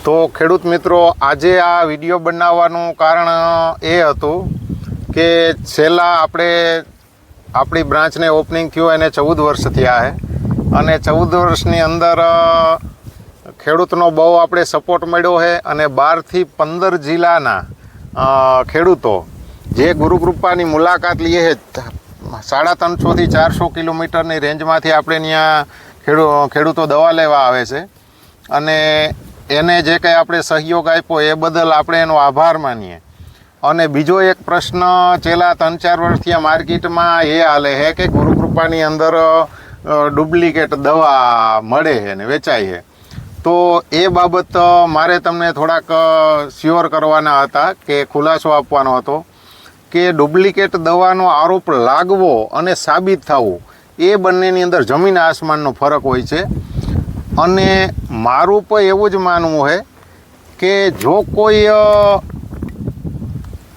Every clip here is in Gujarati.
તો ખેડૂત મિત્રો, આજે આ વિડીયો બનાવવાનું કારણ એ હતું કે છેલ્લા આપણી બ્રાન્ચને ઓપનિંગ થયું એને 14 વર્ષ થયા છે અને 14 વર્ષની અંદર ખેડૂતનો બહુ આપણે સપોર્ટ મળ્યો છે અને 12થી 15 જિલ્લાના ખેડૂતો જે ગુરુકૃપાની મુલાકાત લઈએ છે 350 થી 400 કિલોમીટરની રેન્જમાંથી આપણે ત્યાં ખેડૂતો દવા લેવા આવે છે અને એને જે કંઈ આપણે સહયોગ આપ્યો એ બદલ આપણે એનો આભાર માનીએ. અને બીજો એક પ્રશ્ન છેલ્લા 3-4 વર્ષથી આ માર્કેટમાં એ હાલે છે કે ગુરુકૃપાની અંદર ડુપ્લિકેટ દવા મળે છે ને વેચાય છે. તો એ બાબત મારે તમને થોડાક શ્યોર કરવાના હતા કે ખુલાસો આપવાનો હતો કે ડુપ્લિકેટ દવાનો આરોપ લાગવો અને સાબિત થવું એ બંનેની અંદર જમીન આસમાનનો ફરક હોય છે. અને મારું પણ એવું જ માનવું છે કે જો કોઈ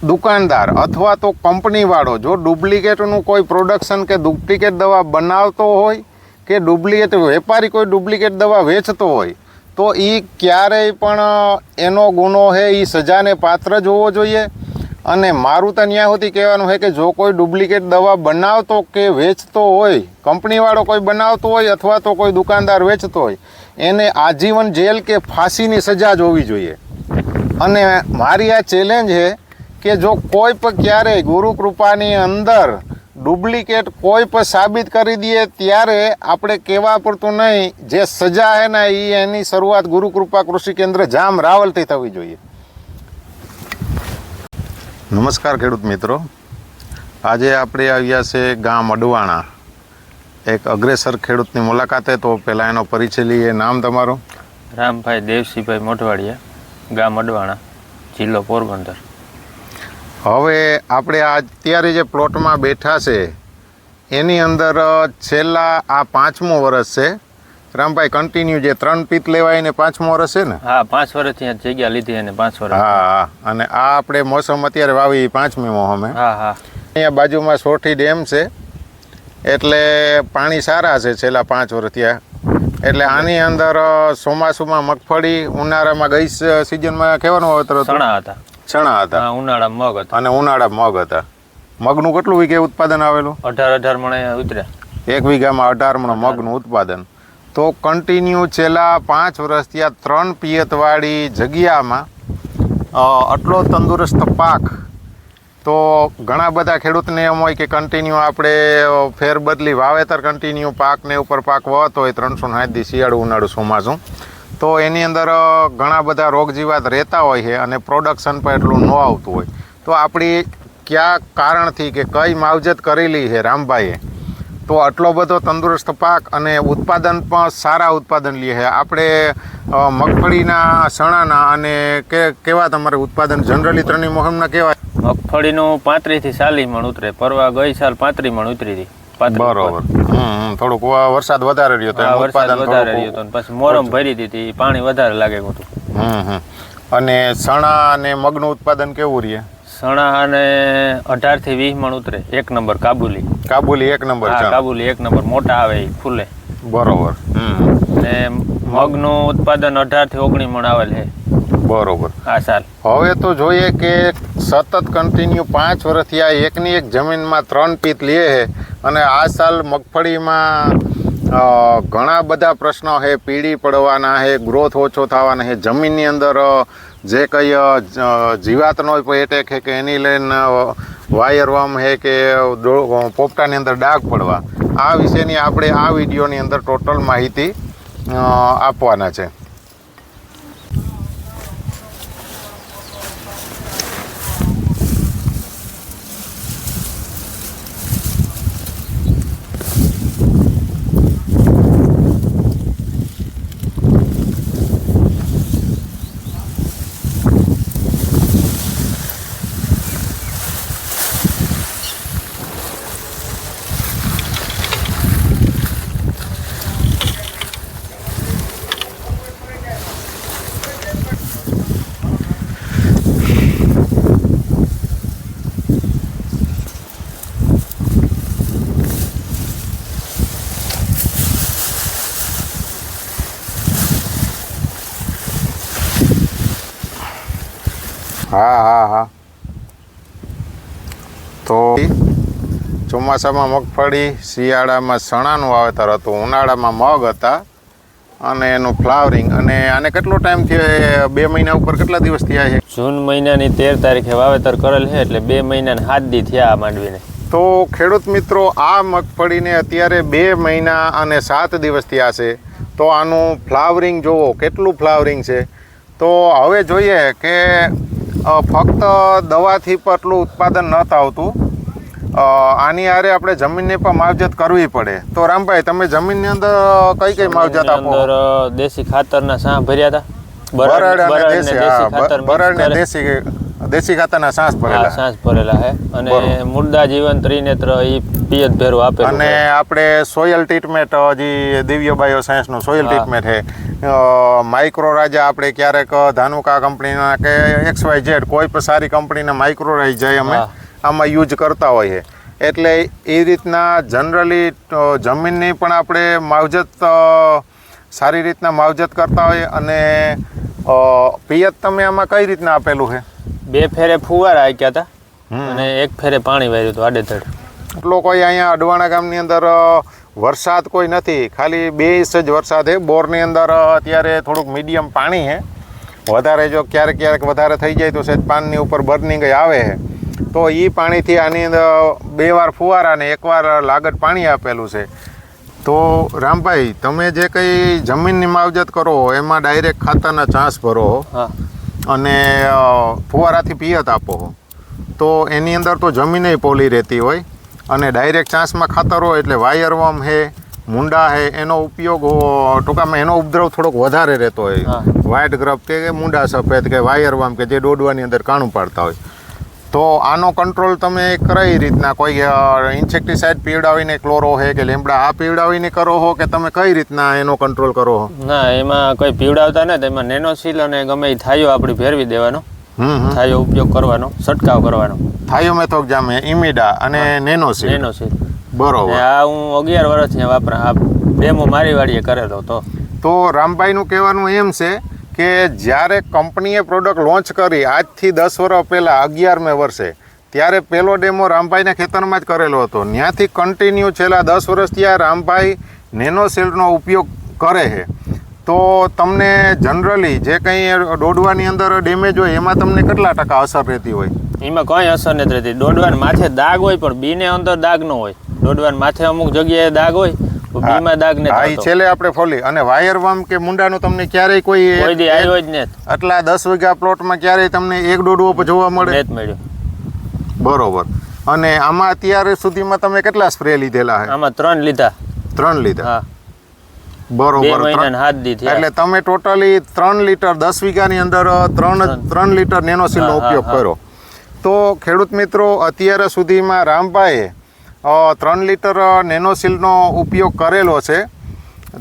દુકાનદાર અથવા તો કંપનીવાળો જો ડુપ્લિકેટનું કોઈ પ્રોડક્શન કે ડુપ્લિકેટ દવા બનાવતો હોય કે ડુપ્લિકેટ વેપારી કોઈ ડુપ્લિકેટ દવા વેચતો હોય તો એ ક્યારેય પણ એનો ગુનો છે એ સજાને પાત્ર જ હોવો જોઈએ. અને મારું તો ત્યાં સુધી કહેવાનું છે કે જો કોઈ ડુપ્લિકેટ દવા બનાવતો કે વેચતો હોય, કંપનીવાળો કોઈ બનાવતો હોય અથવા તો કોઈ દુકાનદાર વેચતો હોય, એને આજીવન જેલ કે ફાંસીની સજા જ હોવી જોઈએ. અને મારી આ ચેલેન્જ છે કે જો કોઈ પણ ક્યારેય ગુરુકૃપાની અંદર ડુપ્લિકેટ કોઈ પણ સાબિત કરી દઈએ ત્યારે આપણે કહેવા પડતું નહીં, જે સજા છે ને એની શરૂઆત ગુરુકૃપા કૃષિ કેન્દ્ર જામ રાવલથી થવી જોઈએ. નમસ્કાર ખેડૂત મિત્રો, આજે આપણે આવ્યા છે ગામ અડવાણા એક અગ્રેસર ખેડૂતની મુલાકાતે. તો પહેલાં એનો પરિચય લઈએ. નામ તમારું? રામભાઈ દેવસિંહભાઈ મોઢવાડિયા, ગામ અડવાણા, જિલ્લો પોરબંદર. હવે આપણે અત્યારે જે પ્લોટમાં બેઠા છે એની અંદર છેલ્લા આ 5મું વર્ષ છે. રામભાઈ, કન્ટિન્યુ જે 3 પીત લેવાય ને 5મું વર્ષ છે ને? હા, 5 વર્ષથી જગ્યા લીધી અને 5 વર્ષ. હા, અને આ આપણે મોસમ અત્યારે વાવી 5મી મોસમે. હા હા. અહીંયા બાજુમાં સોઠી ડેમ છે એટલે પાણી સારા છે છેલ્લા 5 વર્ષ ત્યાં. એટલે આની અંદર ચોમાસુમાં મગફળી, ઉનાળામાં ગઈ સિઝનમાં કહેવાનું વાવેતર હતું? ચણા હતા. ઉનાળામાં મગ હતા. અને ઉનાળામાં મગ હતા. મગનું કેટલું વીઘે ઉત્પાદન આવેલું? 18 મણે ઉતર્યા. 1 વીઘામાં 18 મણ મગનું ઉત્પાદન. તો કન્ટિન્યુ છેલ્લા 5 વર્ષથી આ 3 પિયતવાળી જગ્યામાં આટલો તંદુરસ્ત પાક. તો ઘણા બધા ખેડૂતને એમ હોય કે કન્ટિન્યુ આપણે ફેરબદલી વાવેતર કન્ટિન્યુ પાકને ઉપર પાક વળતો હોય 360 દી શિયાળું ઉનાળું ચોમાસું, તો એની અંદર ઘણા બધા રોગ જીવાત રહેતા હોય છે અને પ્રોડક્શન પણ એટલું ન આવતું હોય. તો આપણી કયા કારણથી કે કઈ માવજત કરેલી છે રામભાઈએ તો આટલો બધો તંદુરસ્ત પાક અને ઉત્પાદન પણ સારા ઉત્પાદન લે છે? આપણે મગફળીના, ચણાના અને કેવા તમારે ઉત્પાદન જનરલી 3 મોસમના કેવા? મગફળીનું 35 થી 40 મણ ઉતરે. પરવા ગઈ સાલ 35 મણ ઉતરી હતી. બરોબર. થોડુંક વરસાદ વધારે રહ્યો તો ઉત્પાદન વધારે રહ્યો તો પછી મોરમ ભરી દીધી, પાણી વધારે લાગે હતું. અને ચણા અને મગનું ઉત્પાદન કેવું રહે? ચણા અને 18 થી 20 મણ ઉતરે. 1 નંબર કાબુલી 1 નંબર. કાબુલી 1 નંબર, મોટા આવે એ ફૂલે. બરોબર. ને મગનું ઉત્પાદન 18 થી 19 મણ આવેલ છે. બરોબર. આ સાલ હવે તો જોઈએ કે સતત કન્ટિન્યુ 5 વર્ષથી આ એકની એક જમીનમાં 3 પીત લે છે અને આ સાલ મગફળીમાં ઘણા બધા પ્રશ્નો છે. પીળી પડવાના છે, ગ્રોથ ઓછો થવાના છે, જમીનની અંદર જે કંઈ જીવાતનો એટેક છે કે એની લઈને વાયરવર્મ છે કે પોપટાની અંદર ડાઘ પડવા, આ વિશેની આપણે આ વિડીયોની અંદર ટોટલ માહિતી આપવાના છે. હા. તો ચોમાસામાં મગફળી, શિયાળામાં ચણાનું વાવેતર હતું, ઉનાળામાં મગ હતા અને એનું ફ્લાવરિંગ. અને આને કેટલો ટાઈમ થયો? 2 મહિના ઉપર કેટલા દિવસ થયા છે? જૂન મહિનાની 13 તારીખે વાવેતર કરેલ છે, એટલે 2 મહિના ને 7 દી થયા આ માંડવીને. તો ખેડૂત મિત્રો, આ મગફળીને અત્યારે 2 મહિના અને 7 દિવસ થયા છે. તો આનું ફ્લાવરિંગ જુઓ, કેટલું ફ્લાવરિંગ છે. તો હવે જોઈએ કે ફક્ત દવાથી પણ એટલું ઉત્પાદન નથી આવતું. આની હારે આપણે જમીનને પણ માવજત કરવી પડે. તો રામભાઈ, તમે જમીનની અંદર કઈ કઈ માવજત આપો? અંદર દેશી ખાતરના સાહ ભર્યા હતા. બરડ ને દેશી ખાતરના સાસ ભરેલા. સાસ ભરેલા છે. અને મુર્દા જીવન ત્રિનેત્ર ઈ પિયત ભેરું આપેલું. અને આપણે સોઇલ ટ્રીટમેન્ટ, હજી દિવ્ય બાયો સાયન્સનું સોઇલ ટ્રીટમેન્ટ છે. માઇક્રો રાજા આપણે ક્યારેક ધાનુકા કંપનીના કે XYZ કોઈ પણ સારી કંપનીના માઇક્રો રાજા અમે આમાં યુઝ કરતા હોઈએ. એટલે એ રીતના જનરલી જમીનની પણ આપણે માવજત સારી રીતના માવજત કરતા હોઈએ. અને પિયત તમે આમાં કઈ રીતના આપેલું છે? 2 ફેરે ફુવારા આક્યા હતા અને 1 ફેરે પાણી વાર્યું હતું આડેધડ. એટલો કોઈ અહીંયા અડવાણા ગામની અંદર વરસાદ કોઈ નથી, ખાલી 2 ઇંચ જ વરસાદ છે. બોરની અંદર અત્યારે થોડુંક મીડિયમ પાણી છે. વધારે જો ક્યારેક વધારે થઈ જાય તો સહેજ પાનની ઉપર બર્નિંગ આવે છે. તો એ પાણીથી આની અંદર 2 વાર ફુવારા ને 1 વાર લાગત પાણી આપેલું છે. તો રામભાઈ, તમે જે કંઈ જમીનની માવજત કરો એમાં ડાયરેક્ટ ખાતરના ચાંસ ભરો અને ફુવારાથી પિયત આપો, તો એની અંદર તો જમીને પોલી રહેતી હોય. અને ડાયરેક્ટ ચાંસમાં ખાતર હોય એટલે વાયરવર્મ છે, મૂંડા છે, એનો ઉપયોગ ટૂંકામાં એનો ઉપદ્રવ થોડોક વધારે રહેતો હોય. વ્હાઇટ ગ્રબ કે મૂંડા સફેદ કે વાયરવર્મ કે જે દોડવાની અંદર કાણું પાડતા હોય. તો આનો કંટ્રોલ તમે કઈ રીતના, કોઈ ઇન્સેક્ટિસાઇડ પીવડાવીને, ક્લોરો છે કે લીમડા આ પીવડાવીને કરો છો કે તમે કઈ રીતના એનો કંટ્રોલ કરો છો? ના, એમાં કોઈ પીવડાવતા નથી. એમાં નેનોસીલ અને ગમે એ થાયો આપણી ફેરવી દેવાનો. થાયો ઉપયોગ કરવાનો, છંટકાવ કરવાનો. થાયોમેથોક્ઝામ, ઇમિડા અને નેનોસીલ. બરોબર. આ હું 11 વર્ષથી વાપરા. આ ડેમો મારી વાડીએ કરેલો. તો રામભાઈનું કહેવાનું એમ છે કે જ્યારે કંપનીએ પ્રોડક્ટ લોન્ચ કરી આજથી 10 વર્ષ પહેલાં 11મે વર્ષે, ત્યારે પહેલો ડેમો રામભાઈના ખેતરમાં જ કરેલો હતો. ત્યાંથી કન્ટિન્યુ છેલ્લા 10 વર્ષથી આ રામભાઈ નેનોસીલનો ઉપયોગ કરે છે. તો તમને જનરલી જે કંઈ દોડવાની અંદર ડેમેજ હોય એમાં તમને કેટલા ટકા અસર રહેતી હોય? એમાં કંઈ અસર નથી રહેતી. દોડવાની માથે દાગ હોય પણ બીને અંદર દાગ ન હોય. દોડવાની માથે અમુક જગ્યાએ દાગ હોય, બીમાં દાગ નથી. હા, છેલ્લે આપણે ફોલી. અને વાયરવર્મ કે મૂંડાનું તમને ક્યારેય કોઈ આવ્યો જ નથી. આટલા 10 વીઘા પ્લોટમાં ક્યારેય તમને એક દોડવો જોવા મળે? નથી મળ્યો. બરોબર. અને આમાં અત્યારે સુધીમાં તમે કેટલા સ્પ્રે લીધેલા છે? આમાં 3 લીધા. 3 લીધા? હા. બરોબર. 2 મહિના ને 7 દી થયા. એટલે તમે ટોટલી 3 લીટર 10 વીઘાની અંદર 3 લીટર નેનોસીલનો ઉપયોગ કર્યો. તો ખેડૂત મિત્રો, અત્યાર સુધીમાં રામભાઈએ 3 લીટર નેનોસીલનો ઉપયોગ કરેલો છે.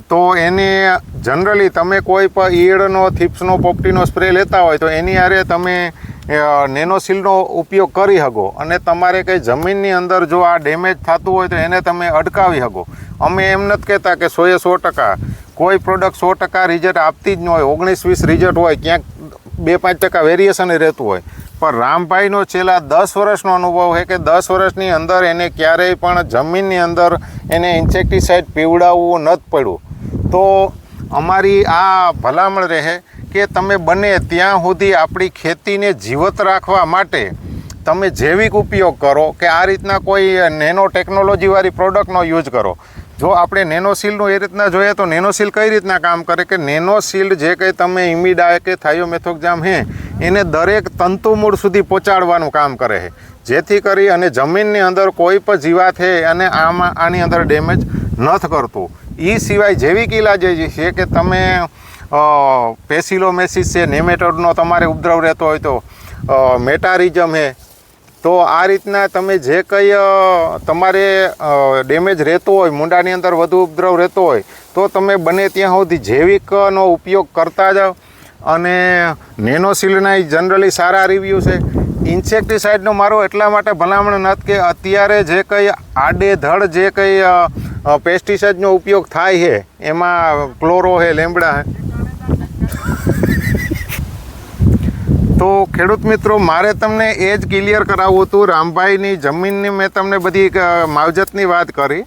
તો એને જનરલી તમે કોઈ પણ ઈયળનો, થીપ્સનો, પોપટીનો સ્પ્રે લેતા હોય તો એની હારે તમે નેનોસીલનો ઉપયોગ કરી શકો. અને તમારે કંઈ જમીનની અંદર જો આ ડેમેજ થતું હોય તો એને તમે અટકાવી શકો. અમે એમ નથી કહેતા કે 100% કોઈ પ્રોડક્ટ 100% રિઝલ્ટ આપતી જ ન હોય. 19-20 રિઝલ્ટ હોય, ક્યાંક 2-5% વેરિએશન રહેતું હોય. પણ રામભાઈનો છેલ્લા 10 વર્ષનો અનુભવ છે કે 10 વર્ષની અંદર એને ક્યારેય પણ જમીનની અંદર એને ઇન્સેક્ટિસાઇડ પીવડાવવું નથી પડ્યું. તો અમારી આ ભલામણ રહે કે તમે બને ત્યાં સુધી આપણી ખેતીને જીવત રાખવા માટે તમે જૈવિક ઉપયોગ કરો, કે આ રીતના કોઈ નેનો ટેકનોલોજીવાળી પ્રોડક્ટનો યુઝ કરો. જો આપણે નેનોસીલનું એ રીતના જોઈએ તો નેનોસીલ કઈ રીતના કામ કરે કે નેનોસીલ જે કંઈ તમે ઇમિડા કે થાયોમેથોક્ઝામ છે એને દરેક તંતુમૂળ સુધી પહોંચાડવાનું કામ કરે છે, જેથી કરી અને જમીનની અંદર કોઈ પણ જીવાત છે અને આની અંદર ડેમેજ નથી કરતું. એ સિવાય જૈવિક ઇલાજ છે કે તમે પેસિલોમેસિસ છે, નેમેટોડનો તમારે ઉપદ્રવ રહેતો હોય તો મેટારિઝમ છે. તો આ રીતના તમે જે કંઈ તમારે ડેમેજ રહેતો હોય, મૂંડાની અંદર વધુ ઉપદ્રવ રહેતો હોય તો તમે બને ત્યાં સુધી જૈવિકનો ઉપયોગ કરતા જાઓ. અને નેનોસીલના જનરલી સારા રિવ્યૂ છે. ઇન્સેક્ટિસાઇડનો મારો એટલા માટે ભલામણ નથી કે અત્યારે જે કંઈ આડેધડ જે કંઈ પેસ્ટિસાઇડનો ઉપયોગ થાય છે એમાં ક્લોરો છે, લીમડા છે. તો ખેડૂત મિત્રો, મારે તમને એ જ ક્લિયર કરાવવું હતું. રામભાઈની જમીનની મેં તમને બધી માવજતની વાત કરી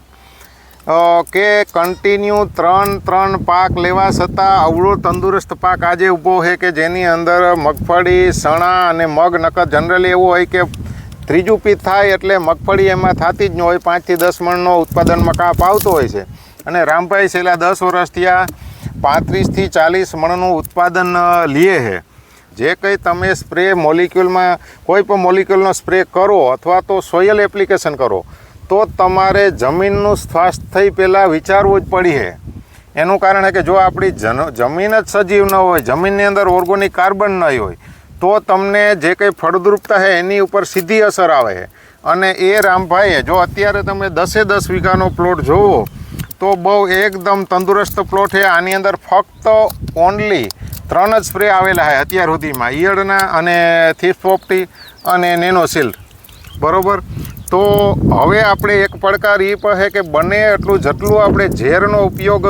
કે કન્ટિન્યુ 3 પાક લેવા છતાં અવળો તંદુરસ્ત પાક આજે ઊભો છે કે જેની અંદર મગફળી, ચણા અને મગ. નકર જનરલી એવું હોય કે ત્રીજું પીત થાય એટલે મગફળી એમાં થતી જ ન હોય. 5 થી 10 મણનો ઉત્પાદનમાં કાપ આવતો હોય છે. અને રામભાઈ છેલ્લા 10 વર્ષથી આ 35 થી 40 મણનું ઉત્પાદન લે છે. જે કંઈ તમે સ્પ્રે મોલિક્યુલમાં કોઈ પણ મોલિક્યુલનો સ્પ્રે કરો અથવા તો સોઇલ એપ્લિકેશન કરો તો તમારે જમીનનું સ્વાસ્થ્ય પહેલાં વિચારવું જ પડી છે. એનું કારણ છે કે જો આપણી જમીન જ સજીવ ન હોય, જમીનની અંદર ઓર્ગોનિક કાર્બન નહીં હોય, તો તમને જે કંઈ ફળદ્રુપતા છે એની ઉપર સીધી અસર આવે છે. અને એ રામભાઈએ જો અત્યારે તમે 10 વીઘાનો પ્લોટ જોવો તો બહુ એકદમ તંદુરસ્ત પ્લોટ છે. આની અંદર ફક્ત ઓનલી 3 જ સ્પ્રે આવેલા છે અત્યાર સુધીમાં, ઈયળના અને થીસ્પોપ્ટી અને નેનોસિલ્ડ. બરાબર. તો હવે આપણે એક પડકાર એ પણ છે કે બને એટલું જેટલું આપણે ઝેરનો ઉપયોગ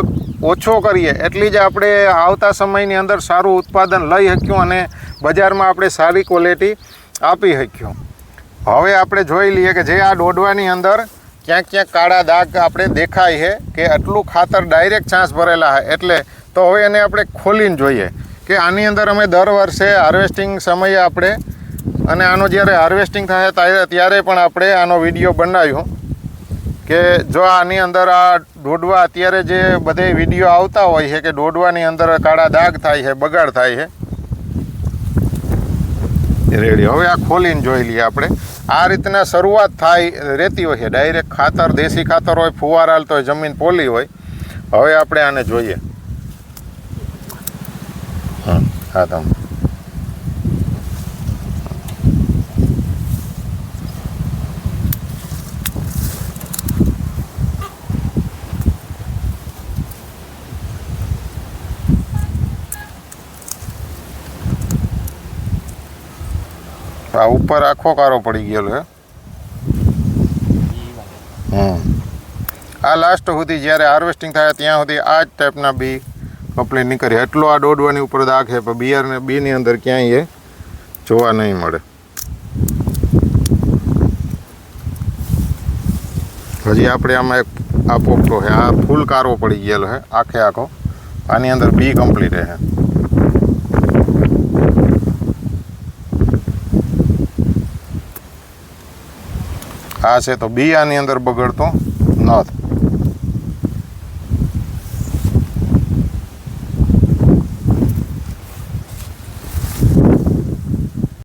ઓછો કરીએ એટલી જ આપણે આવતા સમયની અંદર સારું ઉત્પાદન લઈ શક્યું અને બજારમાં આપણે સારી ક્વોલિટી આપી શક્યું. હવે આપણે જોઈ લઈએ કે જે આ દોડવાની અંદર ક્યાંક કાળા દાગ આપણે દેખાય છે કે આટલું ખાતર ડાયરેક્ટ છાંસ ભરેલા છે. એટલે તો હવે એને આપણે ખોલીને જોઈએ કે આની અંદર અમે દર વર્ષે હાર્વેસ્ટિંગ સમયે આપણે અને આનો જ્યારે હાર્વેસ્ટિંગ થાય ત્યારે પણ આપણે આનો વિડીયો બનાવ્યો કે જો આની અંદર આ દોડવા અત્યારે જે બધે વિડીયો આવતા હોય છે કે દોડવાની અંદર કાળા દાગ થાય છે, બગાડ થાય છે. રેડી. હવે આ ખોલીને જોઈ લઈએ આપણે. આ રીતના શરૂઆત થાય રહેતી હોય છે. ડાયરેક્ટ ખાતર, દેશી ખાતર હોય, ફુવારા હાલતો હોય, જમીન પોલી હોય. હવે આપણે આને જોઈએ. હા તમે આ ઉપર આખો કારો પડી ગયેલો છે. આ લાસ્ટ સુધી જ્યારે હાર્વેસ્ટિંગ થાય ત્યાં સુધી આ જ ટાઈપના બી કમ્પ્લીટ નીકળે. એટલો આ દોડવાની ઉપર દાગ છે પણ બિયારને બીની અંદર ક્યાંય એ જોવા નહીં મળે. હજી આપણે આમાં એક આ પોપટો છે, આ ફૂલ કારો પડી ગયેલો છે આખે આખો. આની અંદર બી કમ્પ્લીટ છે. આ છે તો બી આની અંદર બગડતો નથી.